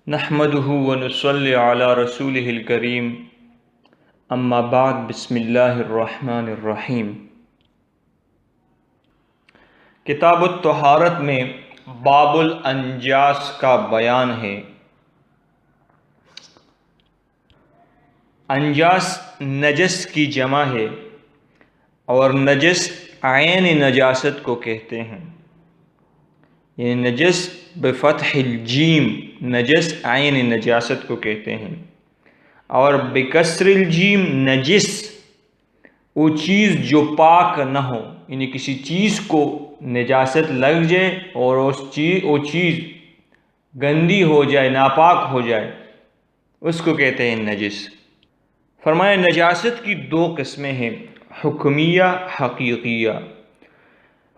نحمده ونصلي على رسوله الكريم اما بعد بسم اللہ الرحمن الرحیم۔ کتاب الطہارت میں باب الانجاس کا بیان ہے۔ انجاس نجس کی جمع ہے اور نجس عین نجاست کو کہتے ہیں، یعنی نجس بفتح الجیم نجس عین نجاست کو کہتے ہیں، اور بکسر الجیم نجس وہ چیز جو پاک نہ ہو، یعنی کسی چیز کو نجاست لگ جائے اور وہ چیز گندی ہو جائے، ناپاک ہو جائے، اس کو کہتے ہیں نجس۔ فرمایا نجاست کی دو قسمیں ہیں، حکمیہ حقیقیہ۔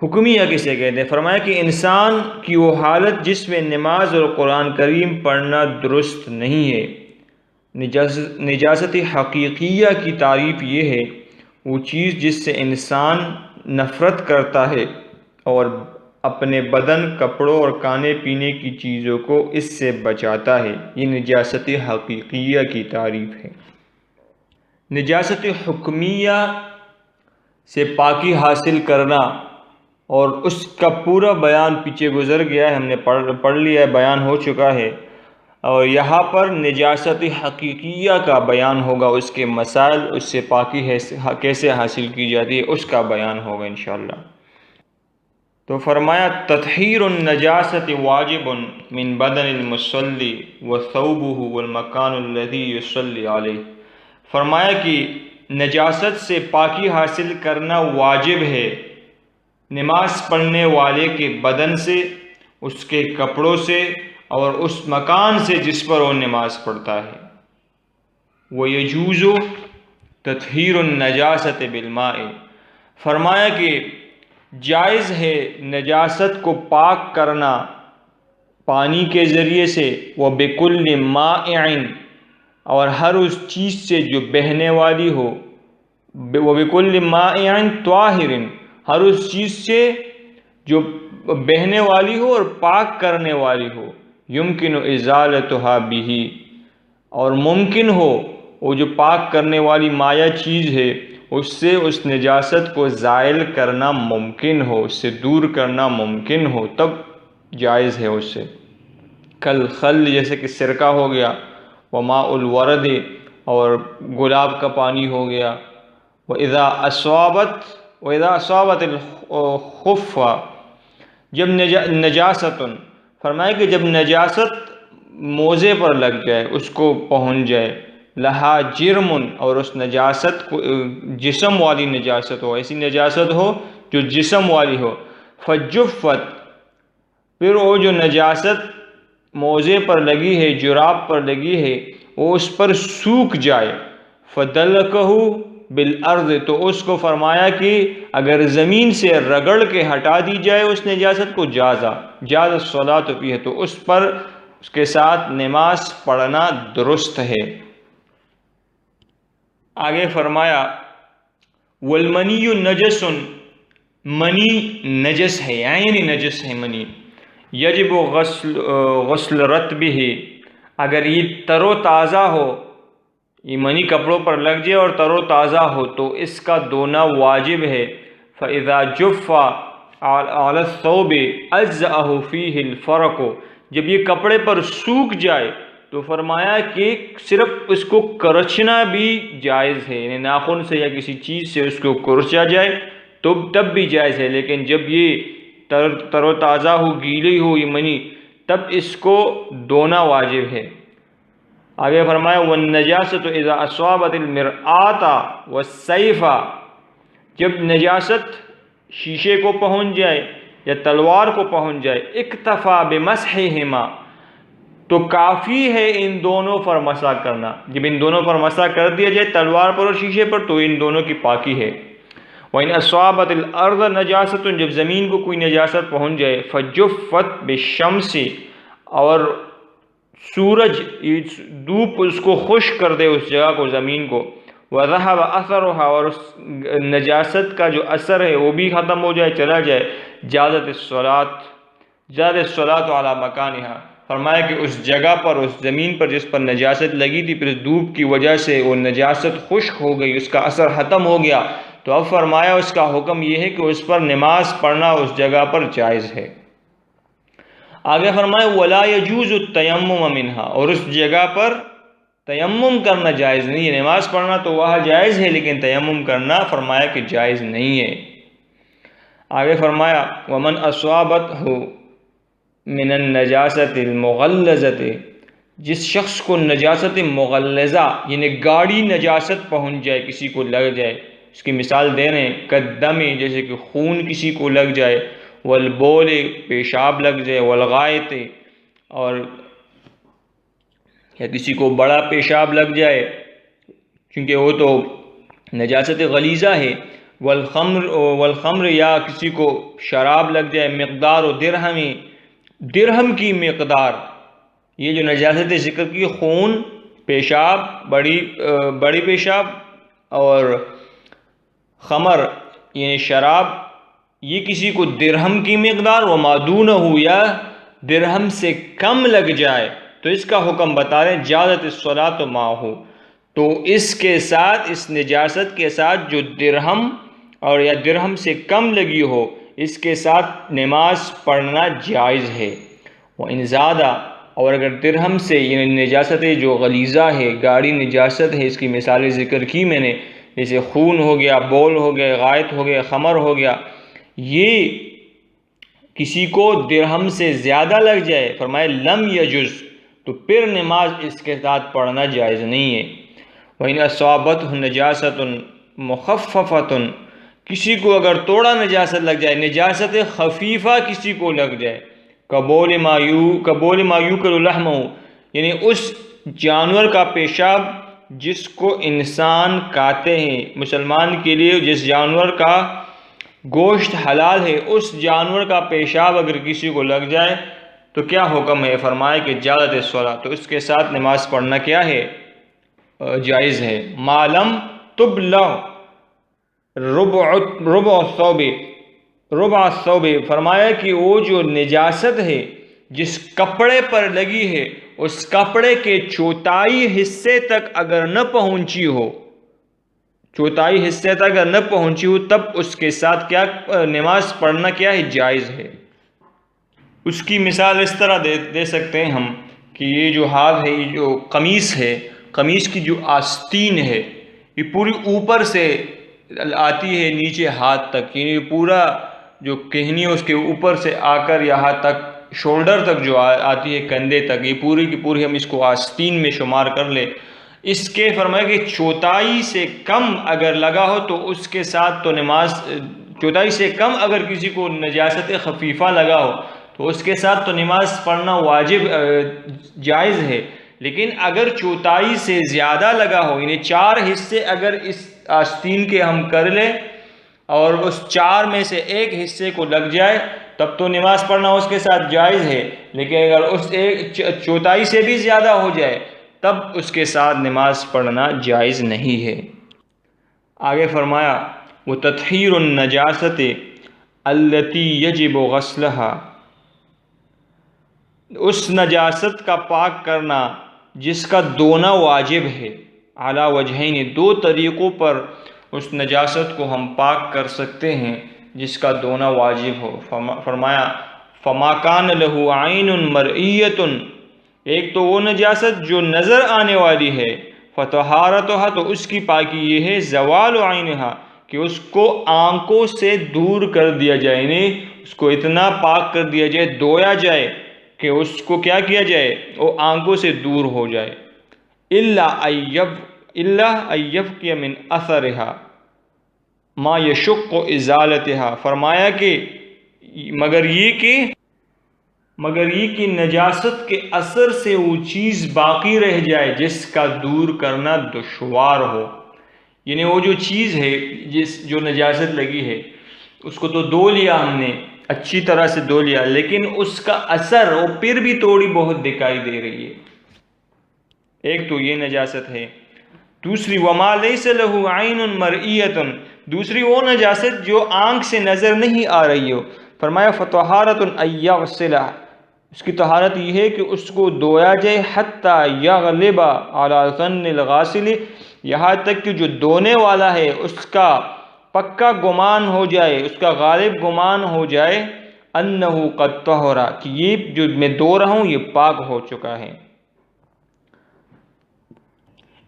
حکمیہ کسے کہتے ہیں؟ فرمایا کہ انسان کی وہ حالت جس میں نماز اور قرآن کریم پڑھنا درست نہیں ہے۔ نجاست حقیقیہ کی تعریف یہ ہے وہ چیز جس سے انسان نفرت کرتا ہے اور اپنے بدن، کپڑوں اور کھانے پینے کی چیزوں کو اس سے بچاتا ہے، یہ نجاست حقیقیہ کی تعریف ہے۔ نجاست حکمیہ سے پاکی حاصل کرنا، اور اس کا پورا بیان پیچھے گزر گیا ہے، ہم نے پڑھ لیا ہے، بیان ہو چکا ہے، اور یہاں پر نجاست حقیقیہ کا بیان ہوگا، اس کے مسائل، اس سے پاکی کیسے حاصل کی جاتی ہے، اس کا بیان ہوگا انشاءاللہ۔ تو فرمایا تطہیر النجاست واجب من بدن المصلی وثوبه والمکان الذی یصلی علیہ۔ فرمایا کہ نجاست سے پاکی حاصل کرنا واجب ہے نماز پڑھنے والے کے بدن سے، اس کے کپڑوں سے، اور اس مکان سے جس پر وہ نماز پڑھتا ہے۔ وَيَجُوزُ تَطْهِيرُ النَّجَاسَةِ بِالْمَاءِ۔ فرمایا کہ جائز ہے نجاست کو پاک کرنا پانی کے ذریعے سے، وَبِكُلِّ مَائِعٍ، اور ہر اس چیز سے جو بہنے والی ہو، وَبِكُلِّ مَائِعٍ طَاهِرٍ، ہر اس چیز سے جو بہنے والی ہو اور پاک کرنے والی ہو، یمکن ازالتها بہ، اور ممکن ہو وہ جو پاک کرنے والی مائع چیز ہے اس سے اس نجاست کو زائل کرنا ممکن ہو، اس سے دور کرنا ممکن ہو، تب جائز ہے اس سے۔ کل خل، جیسے کہ سرکہ ہو گیا، وماء الورد، اور گلاب کا پانی ہو گیا، وَإِذَا أَصَابَتِ الْخُفَّ، جب نجاست، فرمایا کہ جب نجاست موزے پر لگ جائے، اس کو پہنچ جائے، لہا جرم، اور اس نجاست کو جسم والی نجاست ہو، ایسی نجاست ہو جو جسم والی ہو، فجفت، پھر وہ جو نجاست موزے پر لگی ہے، جراب پر لگی ہے، وہ اس پر سوکھ جائے، فدلکہ بالارض، تو اس کو فرمایا کہ اگر زمین سے رگڑ کے ہٹا دی جائے اس نجاست کو، جاز الصلاۃ فیہ، تو اس پر اس کے ساتھ نماز پڑھنا درست ہے۔ آگے فرمایا والمنی نجس، منی نجس ہے، یعنی نجس ہے منی، یجب غسل رطبہ، اگر یہ تر و تازہ ہو، یہ منی کپڑوں پر لگ جائے اور تر و تازہ ہو تو اس کا دھونا واجب ہے۔ فَإِذَا جُفَّ عَلَى الثَّوْبِ أَجْزَأَهُ فِيهِ الْفَرْقُ، جب یہ کپڑے پر سوکھ جائے تو فرمایا کہ صرف اس کو کرچنا بھی جائز ہے، یعنی ناخن سے یا کسی چیز سے اس کو کرچا جائے تو تب بھی جائز ہے، لیکن جب یہ تر و تازہ ہو، گیلی ہو یہ منی، تب اس کو دھونا واجب ہے۔ آگے فرمایا والنجاسۃ اذا اصابت المرآۃ والسیف، جب نجاست شیشے کو پہنچ جائے یا تلوار کو پہنچ جائے، اکتفا بمسحہما، تو کافی ہے ان دونوں پر مسح کرنا، جب ان دونوں پر مسح کر دیا جائے تلوار پر اور شیشے پر تو ان دونوں کی پاکی ہے۔ وَإِنْ أَصَابَتِ الْأَرْضَ نَجَاسَةٌ، جب زمین کو کوئی نجاست پہنچ جائے، فَجُفَّتْ بِالشَّمْسِ، اور سورج دھوپ اس کو خشک کر دے اس جگہ کو، زمین کو، وَذَهَبَ أَثَرُهَا، اور اس نجاست کا جو اثر ہے وہ بھی ختم ہو جائے، چلا جائے، جازت الصلاۃ علی مکانہا، فرمایا کہ اس جگہ پر، اس زمین پر جس پر نجاست لگی تھی، پھر دھوپ کی وجہ سے وہ نجاست خشک ہو گئی، اس کا اثر ختم ہو گیا، تو اب فرمایا اس کا حکم یہ ہے کہ اس پر نماز پڑھنا اس جگہ پر جائز ہے۔ آگے فرمایا وَلَا يَجُوزُ التَّيَمُّمُ مِنْهَا، اور اس جگہ پر تیمم کرنا جائز نہیں ہے۔ نماز پڑھنا تو وہاں جائز ہے، لیکن تیمم کرنا فرمایا کہ جائز نہیں ہے۔ آگے فرمایا وَمَنْ أَصَابَتْهُ مِنَ النَّجَاسَةِ الْمُغَلَّظَةِ، جس شخص کو نجاست مغلظہ یعنی گاڑی نجاست پہنچ جائے، کسی کو لگ جائے، اس کی مثال دے رہے ہیں کالدم، جیسے کہ خون کسی کو لگ جائے، والبول پیشاب لگ جائے، والغائط اور یا کسی کو بڑا پیشاب لگ جائے کیونکہ وہ تو نجاست غلیظہ ہے، والخمر یا کسی کو شراب لگ جائے، مقدار و درہم کی مقدار، یہ جو نجاست ذکر کی خون، پیشاب، بڑی پیشاب اور خمر یعنی شراب، یہ کسی کو درہم کی مقدار و مادون ہو یا درہم سے کم لگ جائے تو اس کا حکم بتا رہے ہیں جازت الصلاۃ معہ، تو اس کے ساتھ، اس نجاست کے ساتھ جو درہم اور یا درہم سے کم لگی ہو، اس کے ساتھ نماز پڑھنا جائز ہے۔ وَإِنْ زَادَ، اور اگر درہم سے یعنی نجاست جو غلیظہ ہے، گاڑی نجاست ہے، اس کی مثالیں ذکر کی میں نے، جیسے خون ہو گیا، بول ہو گیا، غائط ہو گیا، خمر ہو گیا، یہ کسی کو درہم سے زیادہ لگ جائے، فرمائے لم یجز، تو پھر نماز اس کے ساتھ پڑھنا جائز نہیں ہے۔ وَإِنْ أَصَابَتْهُ نَجَاسَةٌ مُخَفَّفَةٌ، کسی کو اگر توڑا نجاست لگ جائے، نجاست خفیفہ کسی کو لگ جائے، کبول ما یوکل لحمہ، یعنی اس جانور کا پیشاب جس کو انسان کھاتے ہیں، مسلمان کے لیے جس جانور کا گوشت حلال ہے، اس جانور کا پیشاب اگر کسی کو لگ جائے تو کیا حکم ہے؟ فرمائے کہ جازت الصلاۃ، تو اس کے ساتھ نماز پڑھنا کیا ہے؟ جائز ہے۔ معلم تبلغ ربع الثوب، فرمایا کہ وہ جو نجاست ہے جس کپڑے پر لگی ہے، اس کپڑے کے چوتھائی حصے تک اگر نہ پہنچی ہو، چوتھائی حصے تک اگر نہ پہنچی ہو، تب اس کے ساتھ کیا نماز پڑھنا کیا ہے؟ جائز ہے۔ اس کی مثال اس طرح دے سکتے ہیں ہم کہ یہ جو ہاتھ ہے، یہ جو قمیص ہے، قمیص کی جو آستین ہے، یہ پوری اوپر سے آتی ہے نیچے ہاتھ تک، یعنی پورا جو کہنی ہے اس کے اوپر سے آ کر یہاں تک شولڈر تک جو آتی ہے، کندھے تک، یہ پوری کی پوری ہم اس کو آستین میں شمار کر لیں۔ اس کے فرمایا کہ چوتھائی سے کم اگر لگا ہو تو اس کے ساتھ تو نماز، چوتھائی سے کم اگر کسی کو نجاست خفیفہ لگا ہو تو اس کے ساتھ تو نماز پڑھنا واجب جائز ہے، لیکن اگر چوتھائی سے زیادہ لگا ہو، یعنی 4 حصے اگر اس آستین کے ہم کر لیں اور اس 4 میں سے 1 حصے کو لگ جائے تب تو نماز پڑھنا اس کے ساتھ جائز ہے، لیکن اگر اس چوتھائی سے بھی زیادہ ہو جائے تب اس کے ساتھ نماز پڑھنا جائز نہیں ہے۔ آگے فرمایا وَتَطْهِيرُ النَّجَاسَةِ الَّتِي يَجِبُ غَسْلَهَا، اس نجاست کا پاک کرنا جس کا دھونا واجب ہے، علی وجہین، 2 طریقوں پر اس نجاست کو ہم پاک کر سکتے ہیں جس کا دھونا واجب ہو۔ فرمایا فما کان لہ عین مرئیۃ، ایک تو وہ نجاست جو نظر آنے والی ہے، فطہارتھا، تو اس کی پاکی یہ ہے، زوال عینھا، کہ اس کو آنکھوں سے دور کر دیا جائے، یعنی اس کو اتنا پاک کر دیا جائے، دھویا جائے کہ اس کو کیا کیا جائے، وہ آنکھوں سے دور ہو جائے۔ الا ایبقی من اثرھا ما یشق ازالتھا، فرمایا کہ مگر یہ کہ نجاست کے اثر سے وہ چیز باقی رہ جائے جس کا دور کرنا دشوار ہو، یعنی وہ جو چیز ہے جو نجاست لگی ہے اس کو تو دھو لیا ہم نے، اچھی طرح سے دھو لیا، لیکن اس کا اثر وہ پھر بھی تھوڑی بہت دکھائی دے رہی ہے، ایک تو یہ نجاست ہے۔ دوسری وما لیس لہ عین مرئیۃ، دوسری وہ نجاست جو آنکھ سے نظر نہیں آ رہی ہو، فرمایا فطہارۃ ان یغسل اس کی طہارت یہ ہے کہ اس کو دھویا جائے حتیٰ یغلب علی ظن الغاسل، یہاں تک کہ جو دھونے والا ہے اس کا پکا گمان ہو جائے، اس کا غالب گمان ہو جائے انہو قد طہر، کہ یہ جو میں دھو رہا ہوں یہ پاک ہو چکا ہے۔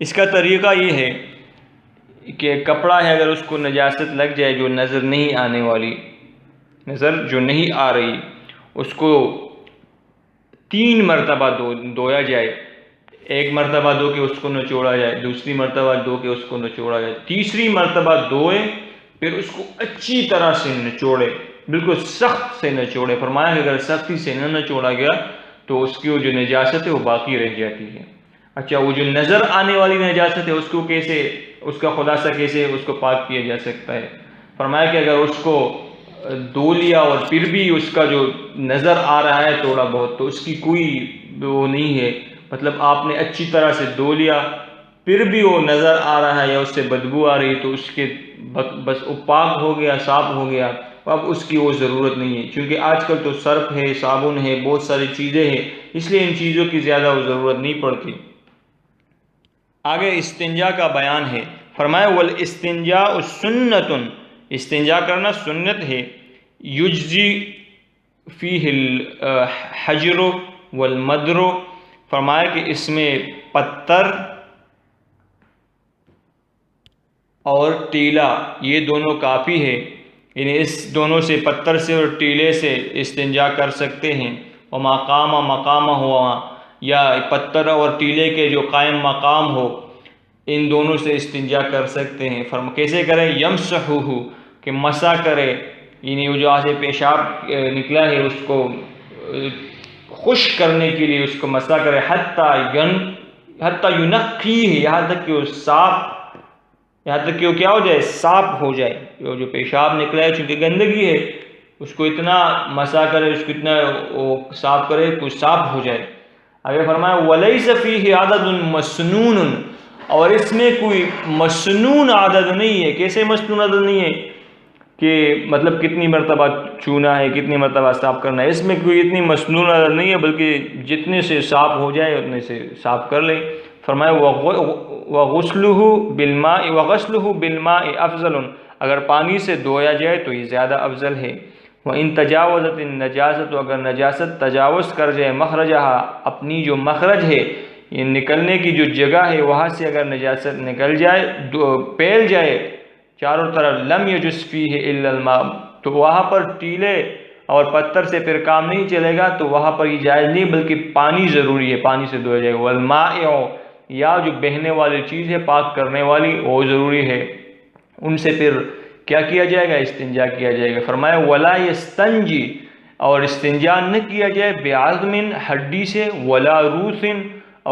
اس کا طریقہ یہ ہے کہ کپڑا ہے، اگر اس کو نجاست لگ جائے جو نظر نہیں آنے والی، نظر جو نہیں آ رہی، اس کو 3 مرتبہ دھویا جائے، ایک مرتبہ دھو کے اس کو نچوڑا جائے، دوسری مرتبہ دھو کے اس کو نچوڑا جائے، تیسری مرتبہ دھوئے پھر اس کو اچھی طرح سے نچوڑے، بالکل سخت سے نچوڑے۔ فرمایا کہ اگر سختی سے نہ نچوڑا گیا تو اس کی جو نجاست ہے وہ باقی رہ جاتی ہے۔ اچھا، وہ جو نظر آنے والی نجاست ہے اس کو کیسے، اس کا خلاصہ کیسے اس کو پاک کیا جا سکتا ہے؟ فرمایا کہ اگر اس کو دھو لیا اور پھر بھی اس کا جو نظر آ رہا ہے تھوڑا بہت، تو اس کی کوئی وہ نہیں ہے، مطلب آپ نے اچھی طرح سے دھو لیا پھر بھی وہ نظر آ رہا ہے یا اس سے بدبو آ رہی ہے، تو اس کے بس وہ پاک ہو گیا، صاف ہو گیا، اب اس کی وہ ضرورت نہیں ہے، کیونکہ آج کل تو سرف ہے، صابن ہے، بہت ساری چیزیں ہیں، اس لیے ان چیزوں کی زیادہ وہ ضرورت نہیں پڑتی۔ آگے استنجا کا بیان ہے۔ فرمایا والاستنجاء سنت، استنجا کرنا سنت ہے، یجزی فیہ الحجر والمدر، فرمایا کہ اس میں پتھر اور ٹیلا یہ دونوں کافی ہے، یعنی اس دونوں سے، پتھر سے اور ٹیلے سے استنجا کر سکتے ہیں۔ وما قام مقام ہوا، یا پتھر اور ٹیلے کے جو قائم مقام ہو، ان دونوں سے استنجا کر سکتے ہیں۔ کیسے کریں؟ یمسحہ، کہ مسح کرے، یعنی وہ جو آج پیشاب نکلا ہے اس کو خشک کرنے کے لیے اس کو مسح کرے، حتیٰ ینقیہ، یہاں تک کہ وہ صاف، یہاں تک کہ وہ کیا ہو جائے؟ صاف ہو جائے۔ وہ جو پیشاب نکلا ہے چونکہ گندگی ہے، اس کو اتنا مسح کرے، اس کو اتنا وہ صاف کرے کہ صاف ہو جائے۔ آگے فرمایا وَلَيْسَ فِيهِ عَدَدٌ مَسْنُونٌ، اور اس میں کوئی مسنون عدد نہیں ہے۔ کیسے مسنون عدد نہیں ہے؟ کہ مطلب کتنی مرتبہ چونا ہے، کتنی مرتبہ صاف کرنا ہے، اس میں کوئی اتنی مسنون عدد نہیں ہے، بلکہ جتنے سے صاف ہو جائے اتنے سے صاف کر لے۔ فرمایا وَغُسْلُهُ بِالْمَاءِ وَغَسْلُهُ بِالْمَاءِ أَفْضَلٌ، اگر پانی سے دھویا جائے تو یہ زیادہ افضل ہے۔ وَإِن تَجَاوَزَتِ النَّجَاسَةُ، اگر نجاست تجاوز کر جائے مخرجها، اپنی جو مخرج ہے، یہ نکلنے کی جو جگہ ہے وہاں سے اگر نجاست نکل جائے، پھیل جائے چاروں طرف، لم یجز فیہ الا الماء، تو وہاں پر ٹیلے اور پتھر سے پھر کام نہیں چلے گا، تو وہاں پر یہ جائز نہیں، بلکہ پانی ضروری ہے، پانی سے دھویا جائے گا۔ والمائع، یا جو بہنے والی چیز ہے پاک کرنے والی وہ ضروری ہے، ان سے پھر کیا کیا جائے گا؟ استنجا کیا جائے گا۔ فرمایا ولا یستنجی، اور استنجا نہ کیا جائے بعظم، ہڈی سے، ولا روث،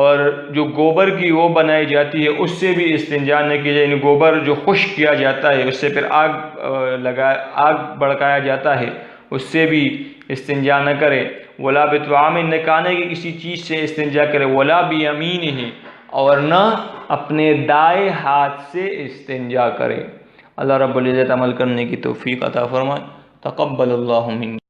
اور جو گوبر کی وہ بنائی جاتی ہے اس سے بھی استنجا نہ کیا جائے، یعنی گوبر جو خشک کیا جاتا ہے اس سے پھر آگ بڑکایا جاتا ہے، اس سے بھی استنجا نہ کرے۔ ولا بطعام، نہ کھانے کی کسی چیز سے استنجا کرے۔ ولا بیمینہ، اور نہ اپنے دائیں ہاتھ سے استنجا کرے۔ اللہ رب العزت عمل کرنے کی توفیق عطا فرمائے۔ تقبل اللہ منی۔